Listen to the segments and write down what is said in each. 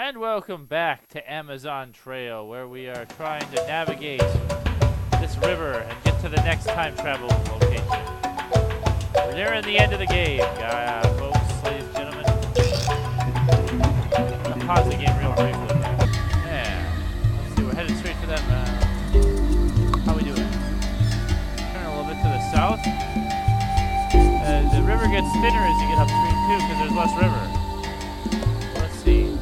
And welcome back to Amazon Trail, where we are trying to navigate this river and get to the next time travel location. We're nearing the end of the game, folks, ladies and gentlemen. I'm gonna pause the game real briefly. Yeah. Let's see, we're headed straight for them. How we doing? Turn a little bit to the south. The river gets thinner as you get upstream too, because there's less river. Let's see.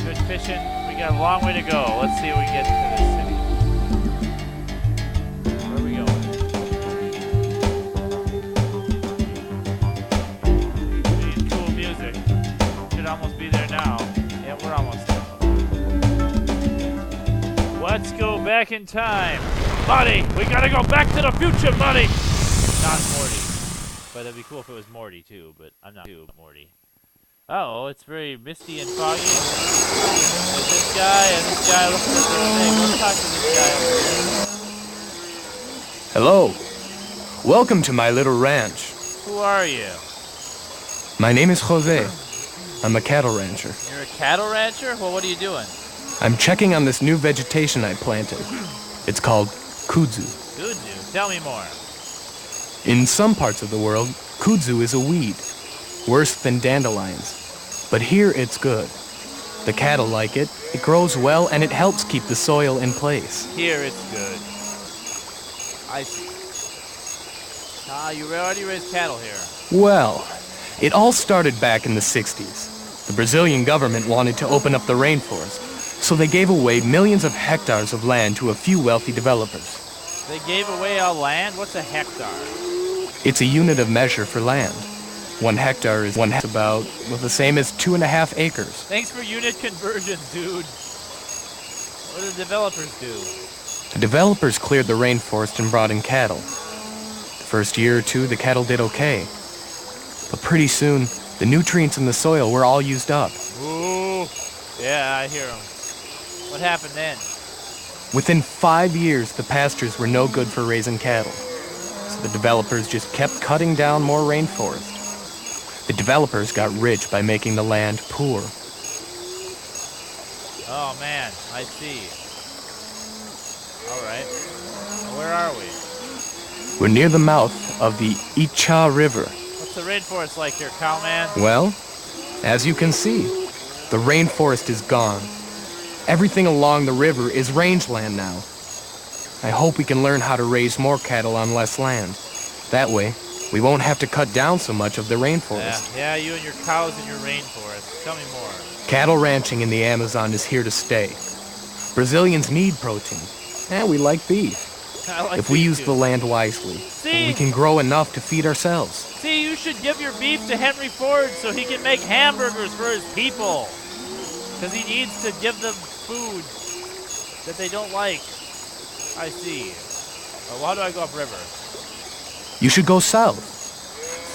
Good fishing. We got a long way to go. Let's see if we can get to this city. Where are we going? We need cool music. Should almost be there now. Yeah, we're almost there. Let's go back in time. Marty! We gotta go back to the future, Marty! Not Morty. But it'd be cool if it was Morty too, but I'm not Morty. Oh, it's very misty and foggy. There's this guy and this guy looking at this thing. Let's talk to this guy over here. Hello. Welcome to my little ranch. Who are you? My name is Jose. I'm a cattle rancher. You're a cattle rancher? Well, what are you doing? I'm checking on this new vegetation I planted. It's called kudzu. Kudzu? Tell me more. In some parts of the world, kudzu is a weed, worse than dandelions. But here it's good. The cattle like it, it grows well, and it helps keep the soil in place. Here it's good. I see. You already raise cattle here. Well, it all started back in the 60s. The Brazilian government wanted to open up the rainforest, so they gave away millions of hectares of land to a few wealthy developers. They gave away all land? What's a hectare? It's a unit of measure for land. 1 hectare is about the same as 2.5 acres. Thanks for unit conversions, dude. What do the developers do? The developers cleared the rainforest and brought in cattle. The first year or two, the cattle did okay. But pretty soon, the nutrients in the soil were all used up. Ooh. Yeah, I hear them. What happened then? Within 5 years, the pastures were no good for raising cattle. So the developers just kept cutting down more rainforest. The developers got rich by making the land poor. Oh man, I see. Alright. Where are we? We're near the mouth of the Icha River. What's the rainforest like here, cowman? Well, as you can see, the rainforest is gone. Everything along the river is rangeland now. I hope we can learn how to raise more cattle on less land. That way, we won't have to cut down so much of the rainforest. Yeah, you and your cows in your rainforest. Tell me more. Cattle ranching in the Amazon is here to stay. Brazilians need protein, and we like beef. If we use the land wisely, we can grow enough to feed ourselves. See, you should give your beef to Henry Ford so he can make hamburgers for his people. Because he needs to give them food that they don't like. I see. Well, how do I go upriver? You should go south.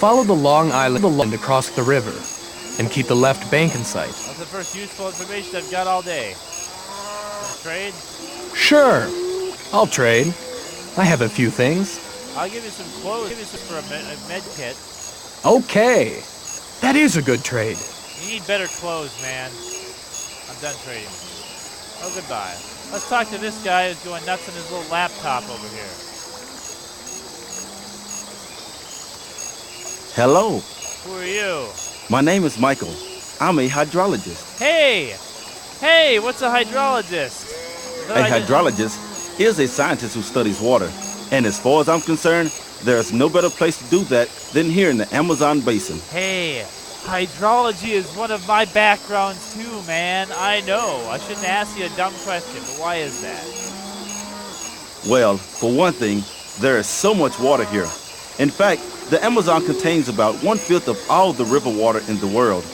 Follow the Long Island across the river, and keep the left bank in sight. That's the first useful information I've got all day. Trade? Sure. I'll trade. I have a few things. I'll give you some clothes. Give you some for a med kit. Okay. That is a good trade. You need better clothes, man. I'm done trading. Oh, goodbye. Let's talk to this guy who's going nuts on his little laptop over here. Hello. Who are you? My name is Michael. I'm a hydrologist. Hey! Hey, what's a hydrologist? A hydrologist is a scientist who studies water. And as far as I'm concerned, there's no better place to do that than here in the Amazon basin. Hey, hydrology is one of my backgrounds too, man. I know. I shouldn't ask you a dumb question, but why is that? Well, for one thing, there is so much water here. In fact, the Amazon contains about 1/5 of all the river water in the world.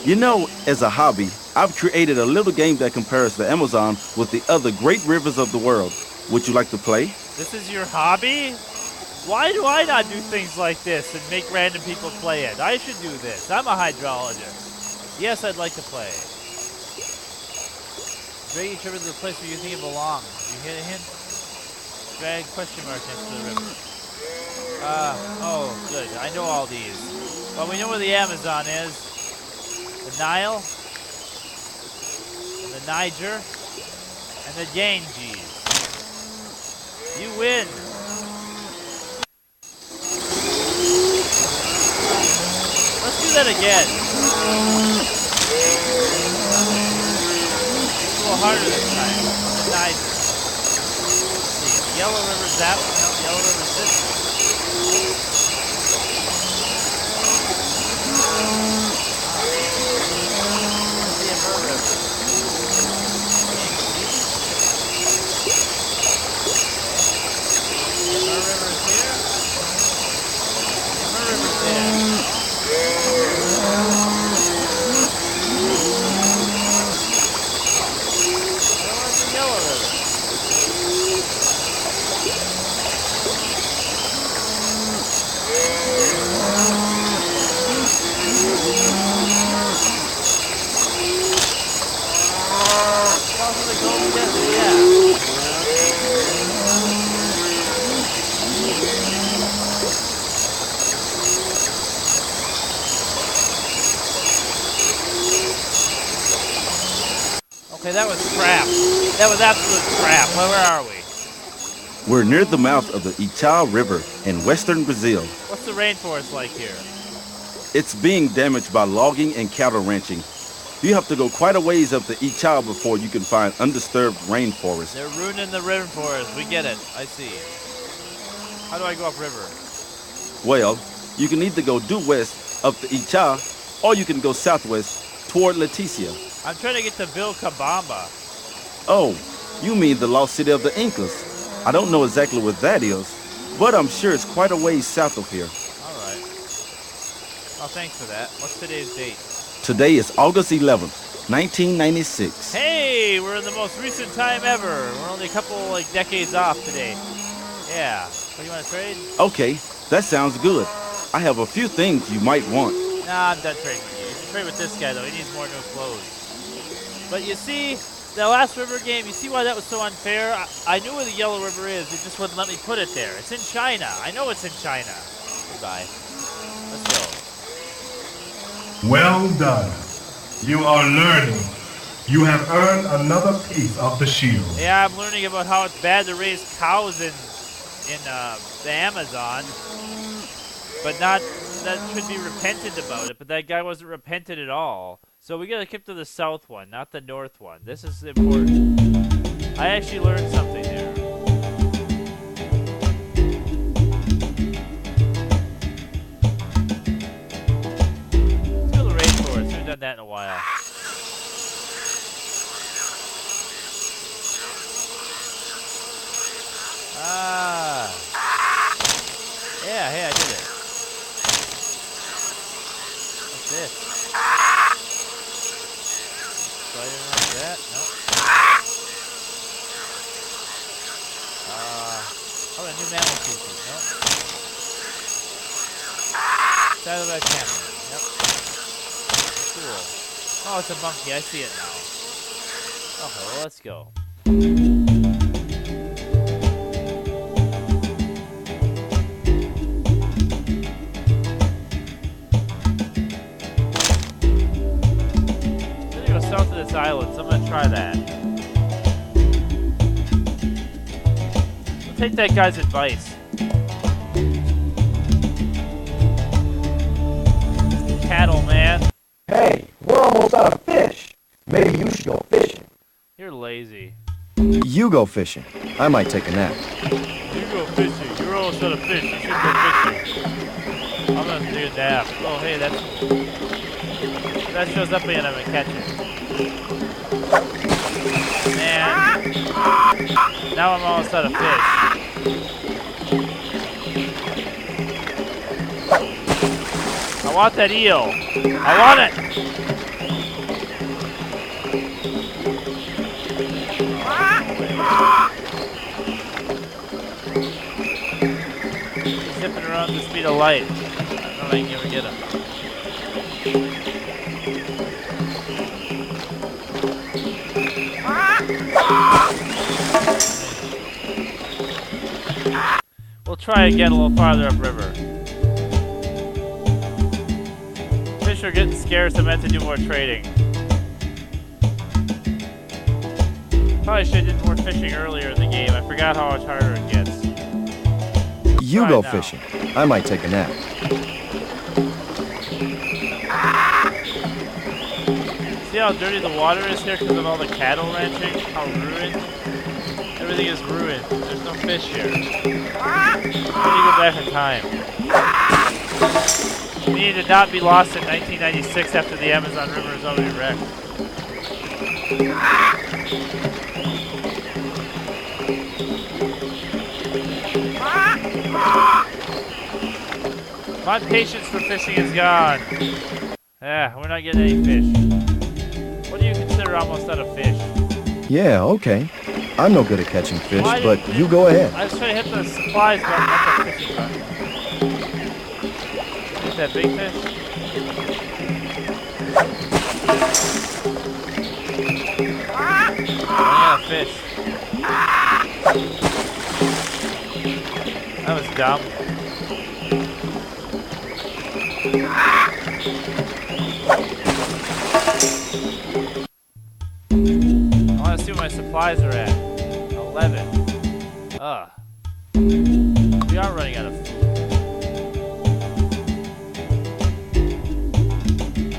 You know, as a hobby, I've created a little game that compares the Amazon with the other great rivers of the world. Would you like to play? This is your hobby? Why do I not do things like this and make random people play it? I should do this. I'm a hydrologist. Yes, I'd like to play. Drag each river to the place where you think it belongs. You hit a hint? Drag question mark next to the river. Oh, good. I know all these. Well, we know where the Amazon is. The Nile? Niger, and the Ganges. You win. Let's do that again. A little harder this time. The Niger. Let's see. The Yellow River's that one. No, the Yellow River's this one. The Amur River. The Amur River's here. The Amur River's there. Yellow River. Cross the Golden Desert, yeah. Okay, that was crap. That was absolute crap. Well, where are we? We're near the mouth of the Itá River in western Brazil. What's the rainforest like here? It's being damaged by logging and cattle ranching. You have to go quite a ways up the Itá before you can find undisturbed rainforest. They're ruining the rainforest. We get it. I see. How do I go upriver? Well, you can either go due west up the Itá, or you can go southwest toward Leticia. I'm trying to get to Vilcabamba. Oh, you mean the lost city of the Incas. I don't know exactly what that is, but I'm sure it's quite a ways south of here. All right. Oh, thanks for that. What's today's date? Today is August 11th, 1996. Hey, we're in the most recent time ever. We're only a couple decades off today. Yeah. What do you want to trade? Okay, that sounds good. I have a few things you might want. Nah, I'm done trading with you. You can trade with this guy though. He needs more new clothes. But you see, the last river game, you see why that was so unfair? I knew where the Yellow River is. It just wouldn't let me put it there. It's in China. I know it's in China. Goodbye. Let's go. Well done. You are learning. You have earned another piece of the shield. Yeah, I'm learning about how it's bad to raise cows in the Amazon. But not that should be repentant about it. But that guy wasn't repentant at all. So we gotta keep to the south one, not the north one. This is important. I actually learned something there. Let's go to the rainforest. We haven't done that in a while. Ah. Yeah, hey, I did it. What's this? Like that? Nope. Oh, a new mammal species. Nope. Satellite camera. Yep. Cool. Oh, it's a monkey. I see it now. Okay, well, let's go. South of this island, so I'm gonna try that. I'll take that guy's advice. Cattle, man. Hey, we're almost out of fish. Maybe you should go fishing. You're lazy. You go fishing. I might take a nap. You go fishing. You're almost out of fish. You should go fishing. I'm gonna do a nap. Oh, hey, that shows up again. I'm gonna catch it. Man. Now I'm almost out of fish. I want that eel. I want it. He's zipping around the speed of light. I don't know if I can ever get him. We'll try again a little farther upriver. Fish are getting scarce. I meant to do more trading. Probably should have did more fishing earlier in the game. I forgot how much harder it gets. You Try go it now. fishing. I might take a nap. See how dirty the water is here because of all the cattle ranching? How ruined? Everything is ruined. There's no fish here. I need to go back in time. We need to not be lost in 1996 after the Amazon River is already wrecked. My patience for fishing is gone. Yeah, we're not getting any fish. What do you consider almost out of fish? Yeah, okay. I'm no good at catching fish, Why but did- you go ahead. I was trying to hit the supplies button, not the fishing button. Is that big fish? Running out of fish. That was dumb. I want to see what my supplies are at. 11. Ugh. We are running out of food.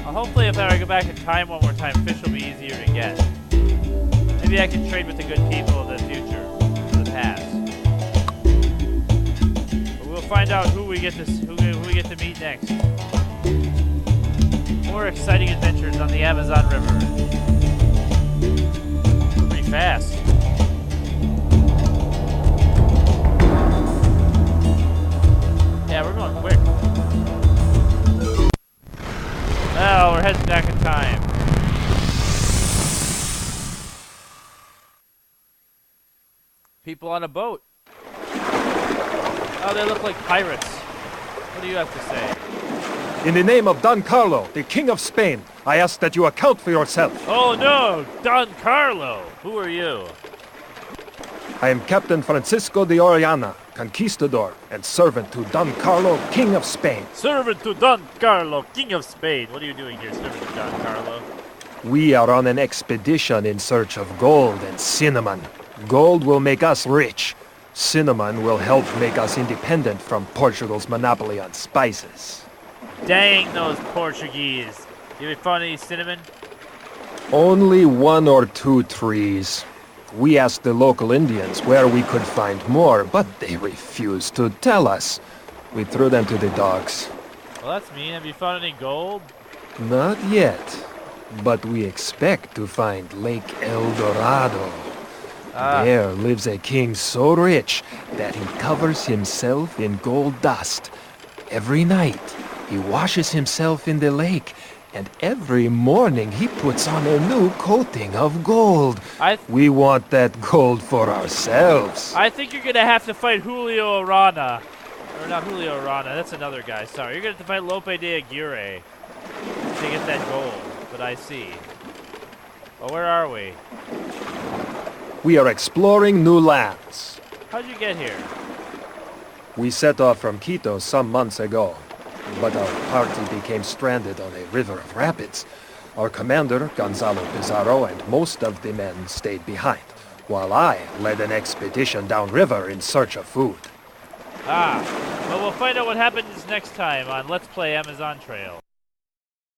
Hopefully if I go back in time one more time, fish will be easier to get. Maybe I can trade with the good people of the future, or the past. But we'll find out who we get to meet next. More exciting adventures on the Amazon River. Pretty fast. Yeah, we're going quick. Well, we're heading back in time. People on a boat. Oh, they look like pirates. What do you have to say? In the name of Don Carlo, the King of Spain, I ask that you account for yourself. Oh no, Don Carlo! Who are you? I am Captain Francisco de Orellana, conquistador and servant to Don Carlo, King of Spain. Servant to Don Carlo, King of Spain. What are you doing here, servant to Don Carlo? We are on an expedition in search of gold and cinnamon. Gold will make us rich. Cinnamon will help make us independent from Portugal's monopoly on spices. Dang those Portuguese. You ever found any cinnamon? Only 1 or 2 trees. We asked the local Indians where we could find more, but they refused to tell us. We threw them to the dogs. Well, that's mean. Have you found any gold? Not yet, but we expect to find Lake El Dorado. There lives a king so rich that he covers himself in gold dust. Every night, he washes himself in the lake, and every morning he puts on a new coating of gold. We want that gold for ourselves. I think you're gonna have to fight Julio Arana. Or not Julio Arana, that's another guy, sorry. You're gonna have to fight Lope de Aguirre to get that gold, but I see. Well, where are we? We are exploring new lands. How'd you get here? We set off from Quito some months ago, but our party became stranded on a river of rapids. Our commander, Gonzalo Pizarro, and most of the men stayed behind, while I led an expedition downriver in search of food. Well, we'll find out what happens next time on Let's Play Amazon Trail.